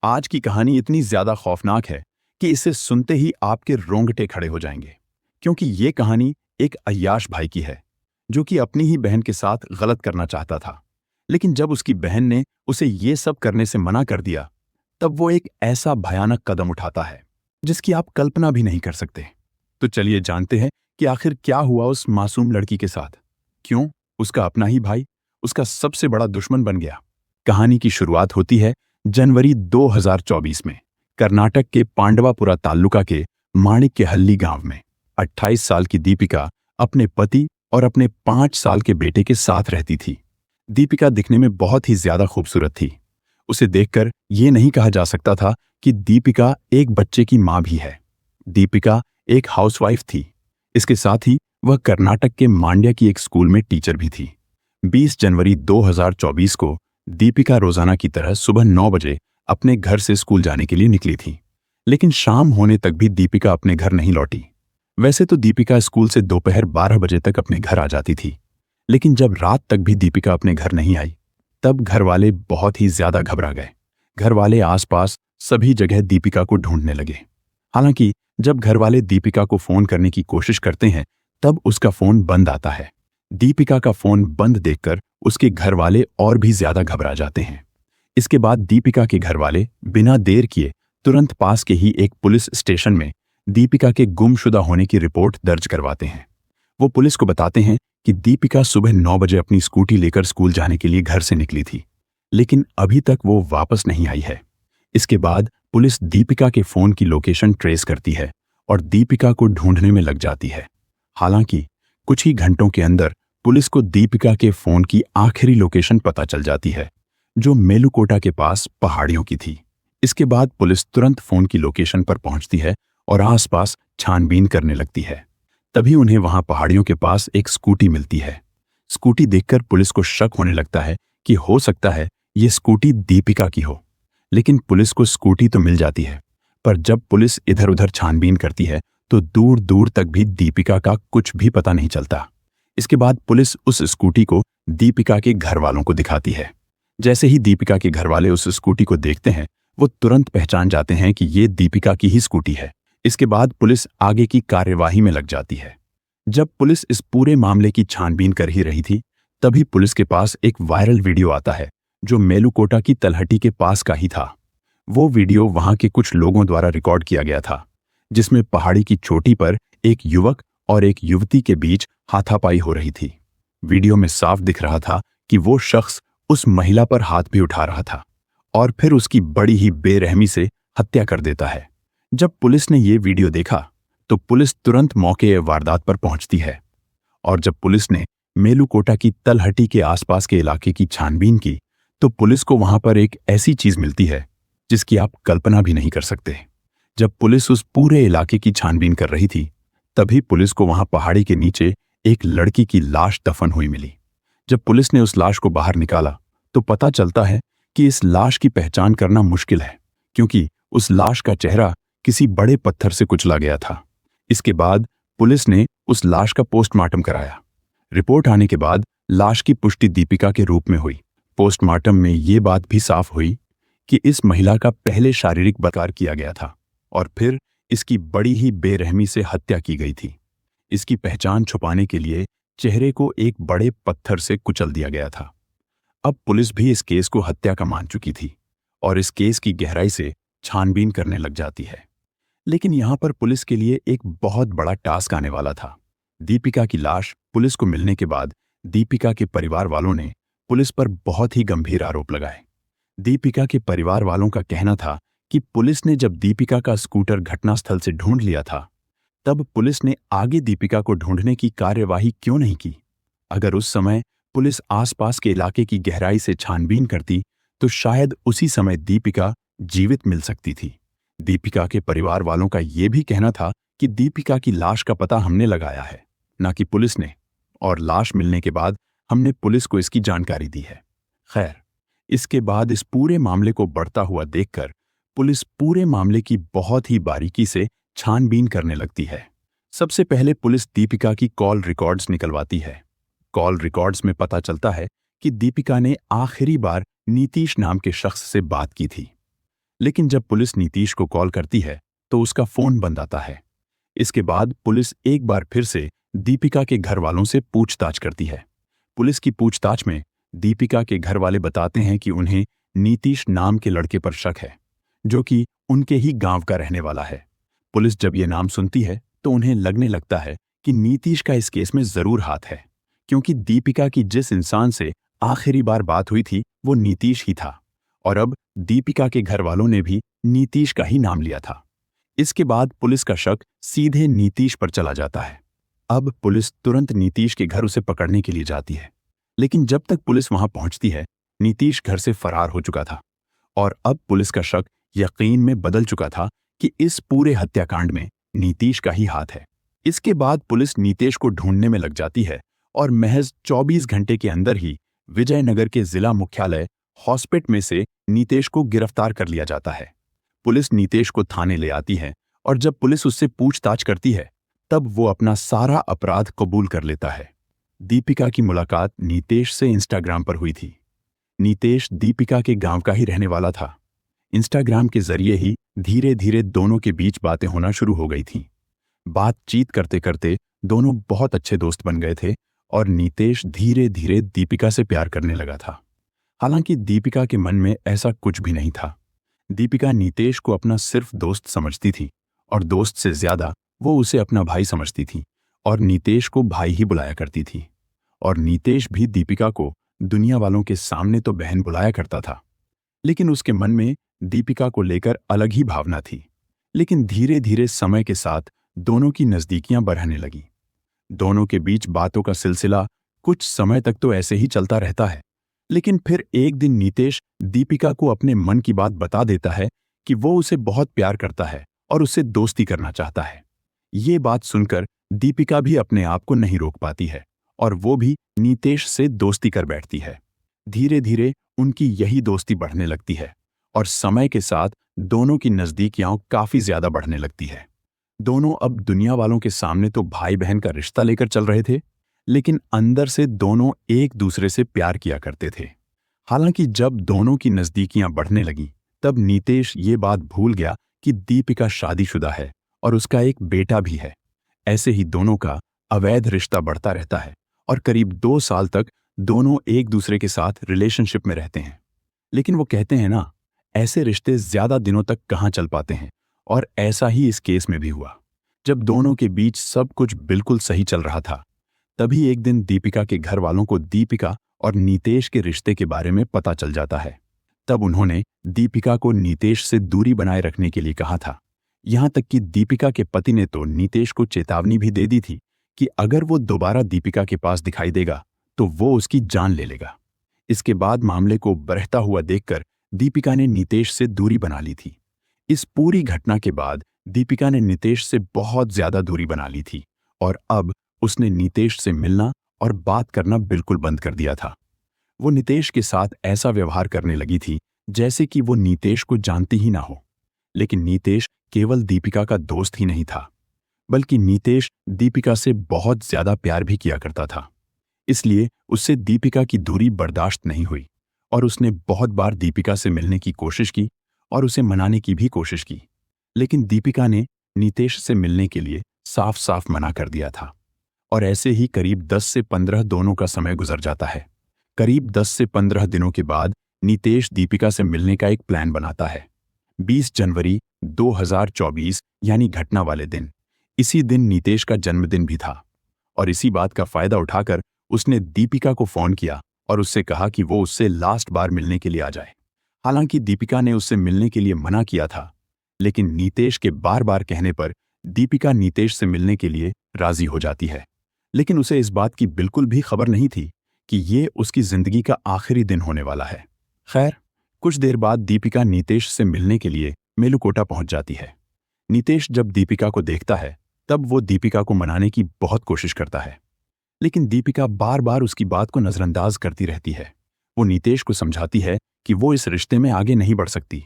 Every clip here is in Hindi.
आज की कहानी इतनी ज्यादा खौफनाक है कि इसे सुनते ही आपके रोंगटे खड़े हो जाएंगे, क्योंकि ये कहानी एक अय्याश भाई की है जो कि अपनी ही बहन के साथ गलत करना चाहता था। लेकिन जब उसकी बहन ने उसे ये सब करने से मना कर दिया, तब वो एक ऐसा भयानक कदम उठाता है जिसकी आप कल्पना भी नहीं कर सकते। तो चलिए जानते हैं कि आखिर क्या हुआ उस मासूम लड़की के साथ। क्यों उसका अपना ही भाई उसका सबसे बड़ा दुश्मन बन गया। कहानी की शुरुआत होती है जनवरी 2024 में कर्नाटक के पांडवापुरा तालुका के माणिक्यहल्ली गांव में। 28 साल की दीपिका अपने पति और अपने 5 साल के बेटे के साथ रहती थी। दीपिका दिखने में बहुत ही ज्यादा खूबसूरत थी। उसे देखकर ये नहीं कहा जा सकता था कि दीपिका एक बच्चे की मां भी है। दीपिका एक हाउसवाइफ थी। इसके साथ ही वह कर्नाटक के मांड्या की एक स्कूल में टीचर भी थी। 20 जनवरी 2024 को दीपिका रोजाना की तरह सुबह 9 बजे अपने घर से स्कूल जाने के लिए निकली थी। लेकिन शाम होने तक भी दीपिका अपने घर नहीं लौटी। वैसे तो दीपिका स्कूल से दोपहर 12 बजे तक अपने घर आ जाती थी, लेकिन जब रात तक भी दीपिका अपने घर नहीं आई, तब घर वाले बहुत ही ज्यादा घबरा गए। घर वाले आसपास सभी जगह दीपिका को ढूंढने लगे। हालांकि जब घर वाले दीपिका को फोन करने की कोशिश करते हैं, तब उसका फोन बंद आता है। दीपिका का फोन बंद देखकर उसके घर वाले और भी ज्यादा घबरा जाते हैं। इसके बाद दीपिका के घर वाले बिना देर किए तुरंत पास के ही एक पुलिस स्टेशन में दीपिका के गुमशुदा होने की रिपोर्ट दर्ज करवाते हैं। वो पुलिस को बताते हैं कि दीपिका सुबह 9 बजे अपनी स्कूटी लेकर स्कूल जाने के लिए घर से निकली थी, लेकिन अभी तक वो वापस नहीं आई है। इसके बाद पुलिस दीपिका के फोन की लोकेशन ट्रेस करती है और दीपिका को ढूंढने में लग जाती है। हालांकि कुछ ही घंटों के अंदर पुलिस को दीपिका के फोन की आखिरी लोकेशन पता चल जाती है, जो मेलुकोटा के पास पहाड़ियों की थी। इसके बाद पुलिस तुरंत फोन की लोकेशन पर पहुंचती है और आसपास छानबीन करने लगती है। तभी उन्हें वहां पहाड़ियों के पास एक स्कूटी मिलती है। स्कूटी देखकर पुलिस को शक होने लगता है कि हो सकता है ये स्कूटी दीपिका की हो। लेकिन पुलिस को स्कूटी तो मिल जाती है, पर जब पुलिस इधर उधर छानबीन करती है तो दूर दूर तक भी दीपिका का कुछ भी पता नहीं चलता। इसके बाद पुलिस उस स्कूटी को दीपिका के घर वालों को दिखाती है। जैसे ही दीपिका के घर वाले उस स्कूटी को देखते हैं, वो तुरंत पहचान जाते हैं कि ये दीपिका की ही स्कूटी है। इसके बाद पुलिस आगे की कार्यवाही में लग जाती है। जब पुलिस इस पूरे मामले की छानबीन कर ही रही थी, तभी पुलिस के पास एक वायरल वीडियो आता है जो मेलुकोटा की तलहटी के पास का ही था। वो वीडियो वहां के कुछ लोगों द्वारा रिकॉर्ड किया गया था, जिसमें पहाड़ी की चोटी पर एक युवक और एक युवती के बीच हाथापाई हो रही थी। वीडियो में साफ दिख रहा था कि वो शख्स उस महिला पर हाथ भी उठा रहा था और फिर उसकी बड़ी ही बेरहमी से हत्या कर देता है। जब पुलिस ने ये वीडियो देखा तो पुलिस तुरंत मौके वारदात पर पहुंचती है, और जब पुलिस ने मेलुकोटा की तलहटी के आसपास के इलाके की छानबीन की तो पुलिस को वहां पर एक ऐसी चीज मिलती है जिसकी आप कल्पना भी नहीं कर सकते। जब पुलिस उस पूरे इलाके की छानबीन कर रही थी, तभी पुलिस को वहां पहाड़ी के नीचे एक लड़की की लाश दफन हुई मिली। जब पुलिस ने उस लाश को बाहर निकाला तो पता चलता है कि इस लाश की पहचान करना मुश्किल है, क्योंकि उस लाश का चेहरा किसी बड़े पत्थर से कुचला गया था। इसके बाद पुलिस ने उस लाश का पोस्टमार्टम कराया। रिपोर्ट आने के बाद लाश की पुष्टि दीपिका के रूप में हुई। पोस्टमार्टम में ये बात भी साफ हुई कि इस महिला का पहले शारीरिक बलात्कार किया गया था और फिर इसकी बड़ी ही बेरहमी से हत्या की गई थी। इसकी पहचान छुपाने के लिए चेहरे को एक बड़े पत्थर से कुचल दिया गया था। अब पुलिस भी इस केस को हत्या का मान चुकी थी और इस केस की गहराई से छानबीन करने लग जाती है। लेकिन यहां पर पुलिस के लिए एक बहुत बड़ा टास्क आने वाला था। दीपिका की लाश पुलिस को मिलने के बाद दीपिका के परिवार वालों ने पुलिस पर बहुत ही गंभीर आरोप लगाए। दीपिका के परिवार वालों का कहना था कि पुलिस ने जब दीपिका का स्कूटर घटनास्थल से ढूंढ लिया था, तब पुलिस ने आगे दीपिका को ढूंढने की कार्यवाही क्यों नहीं की। अगर उस समय पुलिस आसपास के इलाके की गहराई से छानबीन करती तो शायद उसी समय दीपिका जीवित मिल सकती थी। दीपिका के परिवार वालों का यह भी कहना था कि दीपिका की लाश का पता हमने लगाया है, न कि पुलिस ने, और लाश मिलने के बाद हमने पुलिस को इसकी जानकारी दी है। खैर, इसके बाद इस पूरे मामले को बढ़ता हुआ देखकर पुलिस पूरे मामले की बहुत ही बारीकी से छानबीन करने लगती है। सबसे पहले पुलिस दीपिका की कॉल रिकॉर्ड्स निकलवाती है। कॉल रिकॉर्ड्स में पता चलता है कि दीपिका ने आखिरी बार नीतीश नाम के शख्स से बात की थी। लेकिन जब पुलिस नीतीश को कॉल करती है तो उसका फोन बंद आता है। इसके बाद पुलिस एक बार फिर से दीपिका के घर वालों से पूछताछ करती है। पुलिस की पूछताछ में दीपिका के घर वाले बताते हैं कि उन्हें नीतीश नाम के लड़के पर शक है, जो कि उनके ही गांव का रहने वाला है। पुलिस जब ये नाम सुनती है तो उन्हें लगने लगता है कि नीतीश का इस केस में जरूर हाथ है, क्योंकि दीपिका की जिस इंसान से आखिरी बार बात हुई थी वो नीतीश ही था, और अब दीपिका के घर वालों ने भी नीतीश का ही नाम लिया था। इसके बाद पुलिस का शक सीधे नीतीश पर चला जाता है। अब पुलिस तुरंत नीतीश के घर उसे पकड़ने के लिए जाती है, लेकिन जब तक पुलिस वहां पहुंचती है नीतीश घर से फरार हो चुका था, और अब पुलिस का शक यकीन में बदल चुका था कि इस पूरे हत्याकांड में नीतीश का ही हाथ है। इसके बाद पुलिस नीतीश को ढूंढने में लग जाती है और महज 24 घंटे के अंदर ही विजयनगर के जिला मुख्यालय हॉस्पिटल में से नीतीश को गिरफ्तार कर लिया जाता है। पुलिस नीतीश को थाने ले आती है और जब पुलिस उससे पूछताछ करती है तब वो अपना सारा अपराध कबूल कर लेता है। दीपिका की मुलाकात नीतीश से इंस्टाग्राम पर हुई थी। नीतीश दीपिका के गांव का ही रहने वाला था। इंस्टाग्राम के जरिए ही धीरे धीरे दोनों के बीच बातें होना शुरू हो गई थीं। बातचीत करते करते दोनों बहुत अच्छे दोस्त बन गए थे और नीतीश धीरे धीरे दीपिका से प्यार करने लगा था। हालांकि दीपिका के मन में ऐसा कुछ भी नहीं था। दीपिका नीतीश को अपना सिर्फ दोस्त समझती थी और दोस्त से ज्यादा वो उसे अपना भाई समझती थी और नीतीश को भाई ही बुलाया करती थी। और नीतीश भी दीपिका को दुनिया वालों के सामने तो बहन बुलाया करता था, लेकिन उसके मन में दीपिका को लेकर अलग ही भावना थी। लेकिन धीरे धीरे समय के साथ दोनों की नजदीकियां बढ़ने लगी। दोनों के बीच बातों का सिलसिला कुछ समय तक तो ऐसे ही चलता रहता है, लेकिन फिर एक दिन नीतीश दीपिका को अपने मन की बात बता देता है कि वो उसे बहुत प्यार करता है और उससे दोस्ती करना चाहता है। ये बात सुनकर दीपिका भी अपने आप को नहीं रोक पाती है और वो भी नीतीश से दोस्ती कर बैठती है। धीरे धीरे उनकी यही दोस्ती बढ़ने लगती है और समय के साथ दोनों की नजदीकियां काफी ज्यादा बढ़ने लगती है। दोनों अब दुनिया वालों के सामने तो भाई बहन का रिश्ता लेकर चल रहे थे, लेकिन अंदर से दोनों एक दूसरे से प्यार किया करते थे। हालांकि जब दोनों की नजदीकियां बढ़ने लगी तब नीतीश ये बात भूल गया कि दीपिका शादीशुदा है और उसका एक बेटा भी है। ऐसे ही दोनों का अवैध रिश्ता बढ़ता रहता है और करीब 2 साल तक दोनों एक दूसरे के साथ रिलेशनशिप में रहते हैं। लेकिन वो कहते हैं ना, ऐसे रिश्ते ज्यादा दिनों तक कहाँ चल पाते हैं, और ऐसा ही इस केस में भी हुआ। जब दोनों के बीच सब कुछ बिल्कुल सही चल रहा था तभी एक दिन दीपिका के घर वालों को दीपिका और नीतीश के रिश्ते के बारे में पता चल जाता है। तब उन्होंने दीपिका को नीतीश से दूरी बनाए रखने के लिए कहा था। यहां तक कि दीपिका के पति ने तो नीतीश को चेतावनी भी दे दी थी कि अगर वो दोबारा दीपिका के पास दिखाई देगा तो वो उसकी जान ले लेगा। इसके बाद मामले को बढ़ता हुआ देखकर दीपिका ने नीतीश से दूरी बना ली थी। इस पूरी घटना के बाद दीपिका ने नीतीश से बहुत ज्यादा दूरी बना ली थी और अब उसने नीतीश से मिलना और बात करना बिल्कुल बंद कर दिया था। वो नीतीश के साथ ऐसा व्यवहार करने लगी थी जैसे कि वो नीतीश को जानती ही ना हो। लेकिन नीतीश केवल दीपिका का दोस्त ही नहीं था, बल्कि नीतीश दीपिका से बहुत ज्यादा प्यार भी किया करता था। इसलिए उससे दीपिका की दूरी बर्दाश्त नहीं हुई और उसने बहुत बार दीपिका से मिलने की कोशिश की और उसे मनाने की भी कोशिश की, लेकिन दीपिका ने नीतीश से मिलने के लिए साफ साफ मना कर दिया था। और ऐसे ही करीब 10 से 15 दोनों का समय गुजर जाता है। करीब 10 से 15 दिनों के बाद नीतीश दीपिका से मिलने का एक प्लान बनाता है। 20 जनवरी 2024 यानी घटना वाले दिन, इसी दिन नीतीश का जन्मदिन भी था और इसी बात का फायदा उठाकर उसने दीपिका को फोन किया और उससे कहा कि वो उससे लास्ट बार मिलने के लिए आ जाए। हालांकि दीपिका ने उससे मिलने के लिए मना किया था, लेकिन नीतीश के बार बार कहने पर दीपिका नीतीश से मिलने के लिए राजी हो जाती है। लेकिन उसे इस बात की बिल्कुल भी खबर नहीं थी कि ये उसकी जिंदगी का आखिरी दिन होने वाला है। खैर, कुछ देर बाद दीपिका नीतीश से मिलने के लिए मेलुकोटा पहुंच जाती है। नीतीश जब दीपिका को देखता है तब वो दीपिका को मनाने की बहुत कोशिश करता है, लेकिन दीपिका बार बार उसकी बात को नजरअंदाज करती रहती है। वो नीतीश को समझाती है कि वो इस रिश्ते में आगे नहीं बढ़ सकती,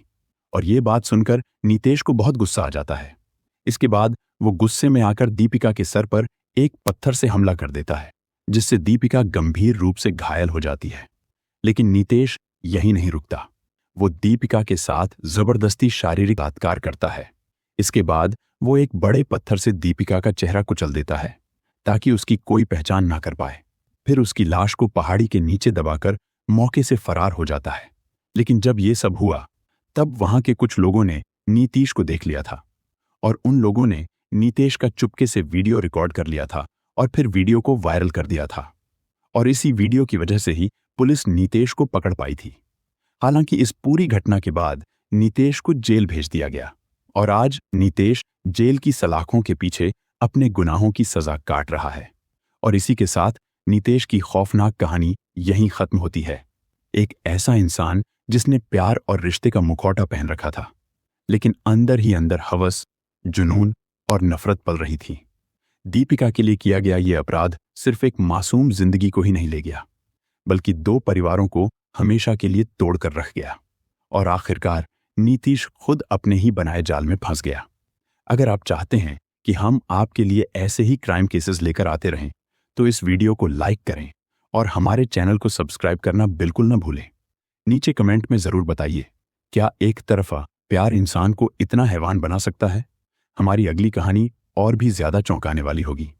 और ये बात सुनकर नीतीश को बहुत गुस्सा आ जाता है। इसके बाद वो गुस्से में आकर दीपिका के सर पर एक पत्थर से हमला कर देता है, जिससे दीपिका गंभीर रूप से घायल हो जाती है। लेकिन नीतीश यहीं नहीं रुकता। वो दीपिका के साथ जबरदस्ती शारीरिक बलात्कार करता है। इसके बाद वो एक बड़े पत्थर से दीपिका का चेहरा कुचल देता है ताकि उसकी कोई पहचान ना कर पाए। फिर उसकी लाश को पहाड़ी के नीचे दबाकर मौके से फरार हो जाता है। लेकिन जब ये सब हुआ तब वहां के कुछ लोगों ने नीतीश को देख लिया था और उन लोगों ने नीतीश का चुपके से वीडियो रिकॉर्ड कर लिया था और फिर वीडियो को वायरल कर दिया था। और इसी वीडियो की वजह से ही पुलिस नीतीश को पकड़ पाई थी। हालांकि इस पूरी घटना के बाद नीतीश को जेल भेज दिया गया और आज नीतीश जेल की सलाखों के पीछे अपने गुनाहों की सजा काट रहा है। और इसी के साथ नीतीश की खौफनाक कहानी यहीं खत्म होती है। एक ऐसा इंसान जिसने प्यार और रिश्ते का मुखौटा पहन रखा था, लेकिन अंदर ही अंदर हवस, जुनून और नफरत पल रही थी। दीपिका के लिए किया गया ये अपराध सिर्फ एक मासूम जिंदगी को ही नहीं ले गया, बल्कि 2 परिवारों को हमेशा के लिए तोड़कर रख गया। और आखिरकार नीतीश खुद अपने ही बनाए जाल में फंस गया। अगर आप चाहते हैं कि हम आपके लिए ऐसे ही क्राइम केसेस लेकर आते रहें, तो इस वीडियो को लाइक करें और हमारे चैनल को सब्सक्राइब करना बिल्कुल न भूलें। नीचे कमेंट में जरूर बताइए, क्या एक तरफा प्यार इंसान को इतना हैवान बना सकता है? हमारी अगली कहानी और भी ज्यादा चौंकाने वाली होगी।